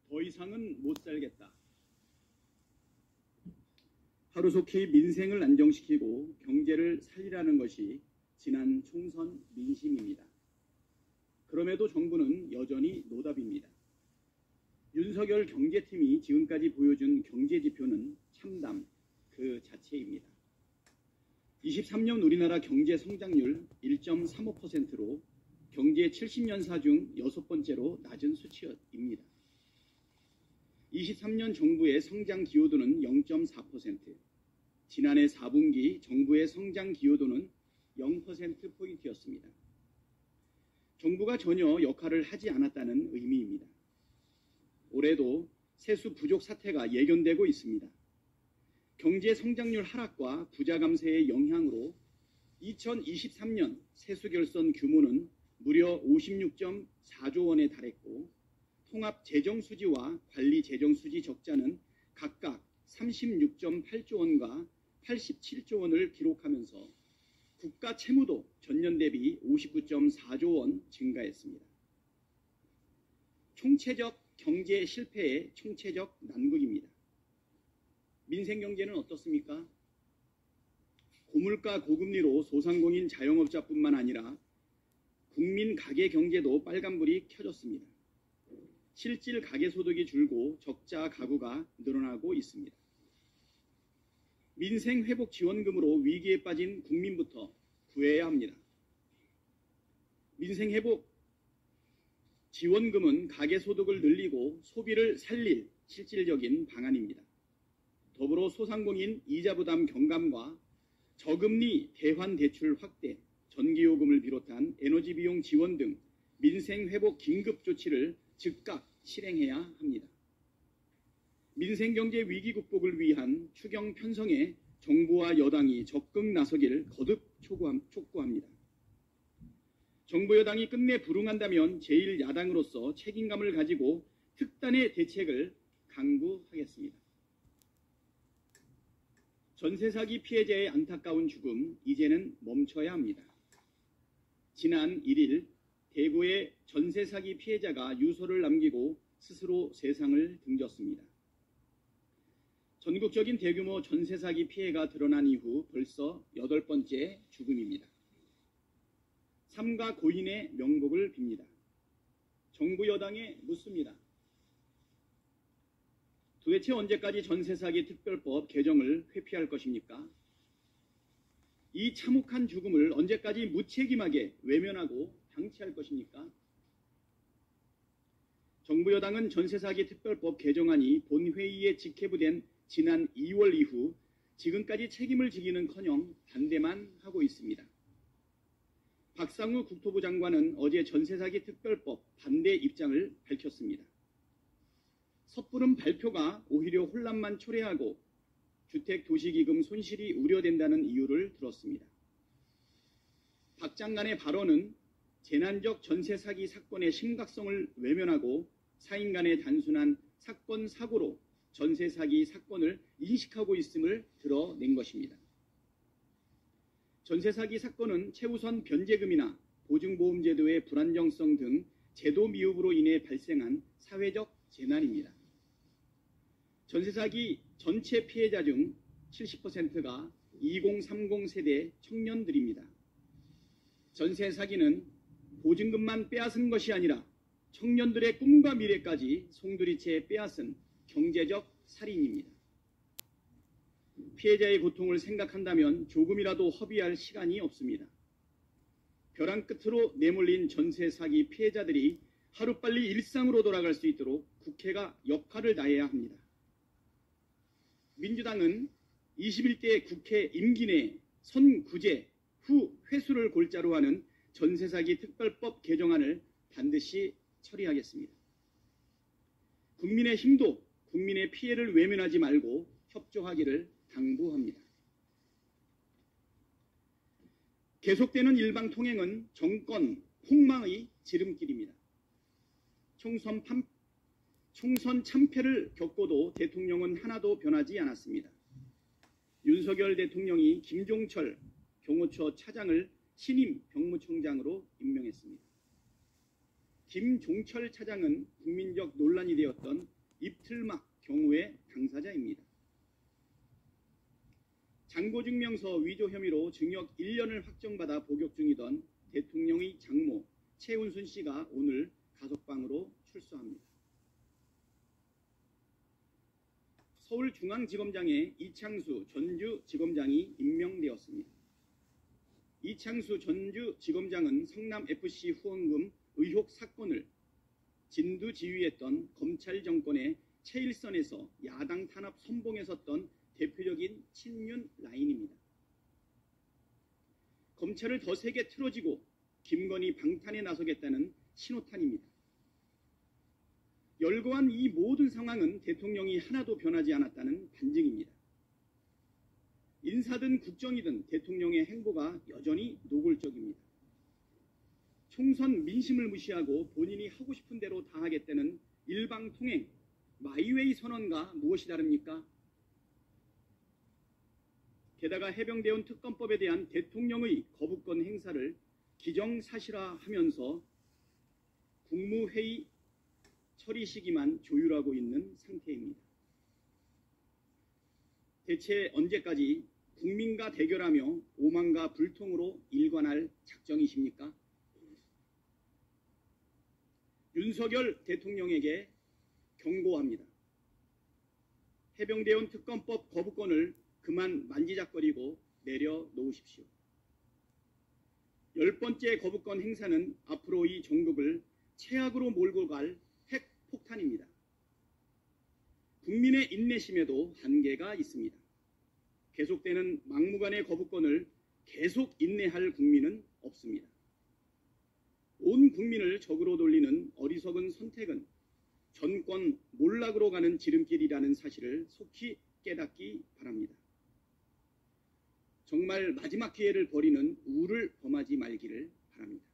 더 이상은 못 살겠다. 하루속히 민생을 안정시키고 경제를 살리라는 것이 지난 총선 민심입니다. 그럼에도 정부는 여전히 노답입니다. 윤석열 경제팀이 지금까지 보여준 경제지표는 참담 그 자체입니다. 23년 우리나라 경제 성장률 1.35%로 경제 70년사 중 6번째로 낮은 수치입니다. 23년 정부의 성장 기여도는 0.4%, 지난해 4분기 정부의 성장 기여도는 0%포인트였습니다. 정부가 전혀 역할을 하지 않았다는 의미입니다. 올해도 세수 부족 사태가 예견되고 있습니다. 경제 성장률 하락과 부자 감세의 영향으로 2023년 세수 결손 규모는 무려 56.4조 원에 달했고 통합 재정 수지와 관리 재정 수지 적자는 각각 36.8조 원과 87조 원을 기록하면서 국가 채무도 전년 대비 59.4조 원 증가했습니다. 총체적 경제 실패의 총체적 난국입니다. 민생 경제는 어떻습니까? 고물가 고금리로 소상공인 자영업자뿐만 아니라 국민 가계 경제도 빨간불이 켜졌습니다. 실질 가계소득이 줄고 적자 가구가 늘어나고 있습니다. 민생회복지원금으로 위기에 빠진 국민부터 구해야 합니다. 민생회복지원금은 가계소득을 늘리고 소비를 살릴 실질적인 방안입니다. 더불어 소상공인 이자부담 경감과 저금리 대환대출 확대, 전기요금을 비롯한 에너지비용 지원 등 민생회복 긴급조치를 즉각 실행해야 합니다. 민생경제 위기 극복을 위한 추경 편성에 정부와 여당이 적극 나서기를 거듭 촉구합니다. 정부 여당이 끝내 불응한다면 제1야당으로서 책임감을 가지고 특단의 대책을 강구하겠습니다. 전세 사기 피해자의 안타까운 죽음, 이제는 멈춰야 합니다. 지난 1일 대구의 전세 사기 피해자가 유서를 남기고 스스로 세상을 등졌습니다. 전국적인 대규모 전세 사기 피해가 드러난 이후 벌써 8번째 죽음입니다. 삼가 고인의 명복을 빕니다. 정부 여당에 묻습니다. 도대체 언제까지 전세사기 특별법 개정을 회피할 것입니까? 이 참혹한 죽음을 언제까지 무책임하게 외면하고 방치할 것입니까? 정부 여당은 전세사기 특별법 개정안이 본회의에 직회부된 지난 2월 이후 지금까지 책임을 지기는커녕 반대만 하고 있습니다. 박상우 국토부 장관은 어제 전세사기 특별법 반대 입장을 밝혔습니다. 섣부른 발표가 오히려 혼란만 초래하고 주택도시기금 손실이 우려된다는 이유를 들었습니다. 박 장관의 발언은 재난적 전세 사기 사건의 심각성을 외면하고 사인 간의 단순한 사건 사고로 전세 사기 사건을 인식하고 있음을 드러낸 것입니다. 전세 사기 사건은 최우선 변제금이나 보증보험제도의 불안정성 등 제도 미흡으로 인해 발생한 사회적 재난입니다. 전세 사기 전체 피해자 중 70%가 2030 세대 청년들입니다. 전세 사기는 보증금만 빼앗은 것이 아니라 청년들의 꿈과 미래까지 송두리째 빼앗은 경제적 살인입니다. 피해자의 고통을 생각한다면 조금이라도 허비할 시간이 없습니다. 벼랑 끝으로 내몰린 전세 사기 피해자들이 하루빨리 일상으로 돌아갈 수 있도록 국회가 역할을 다해야 합니다. 민주당은 21대 국회 임기 내 선구제 후 회수를 골자로 하는 전세사기 특별법 개정안을 반드시 처리하겠습니다. 국민의 힘도 국민의 피해를 외면하지 말고 협조하기를 당부합니다. 계속되는 일방통행은 정권 폭망의 지름길입니다. 총선 참패를 겪고도 대통령은 하나도 변하지 않았습니다. 윤석열 대통령이 김종철 경호처 차장을 신임 병무청장으로 임명했습니다. 김종철 차장은 국민적 논란이 되었던 입틀막 경우의 당사자입니다. 장고증명서 위조 혐의로 징역 1년을 확정받아 복역 중이던 대통령의 장모 최은순 씨가 오늘 가석방으로 출소합니다. 서울중앙지검장에 이창수 전주지검장이 임명되었습니다. 이창수 전주지검장은 성남FC 후원금 의혹 사건을 진두지휘했던 검찰 정권의 최일선에서 야당 탄압 선봉에 섰던 대표적인 친윤 라인입니다. 검찰을 더 세게 틀어지고 김건희 방탄에 나서겠다는 신호탄입니다. 열거한 이 모든 상황은 대통령이 하나도 변하지 않았다는 반증입니다. 인사든 국정이든 대통령의 행보가 여전히 노골적입니다. 총선 민심을 무시하고 본인이 하고 싶은 대로 다 하겠다는 일방통행, 마이웨이 선언과 무엇이 다릅니까? 게다가 해병대원 특검법에 대한 대통령의 거부권 행사를 기정사실화하면서 국무회의 처리 시기만 조율하고 있는 상태입니다. 대체 언제까지 국민과 대결하며 오만과 불통으로 일관할 작정이십니까? 윤석열 대통령에게 경고합니다. 해병대원 특검법 거부권을 그만 만지작거리고 내려놓으십시오. 10번째 거부권 행사는 앞으로 이 종국을 최악으로 몰고 갈 핵폭탄입니다. 국민의 인내심에도 한계가 있습니다. 계속되는 막무가내 거부권을 계속 인내할 국민은 없습니다. 온 국민을 적으로 돌리는 어리석은 선택은 전권 몰락으로 가는 지름길이라는 사실을 속히 깨닫기 바랍니다. 정말 마지막 기회를 버리는 우를 범하지 말기를 바랍니다.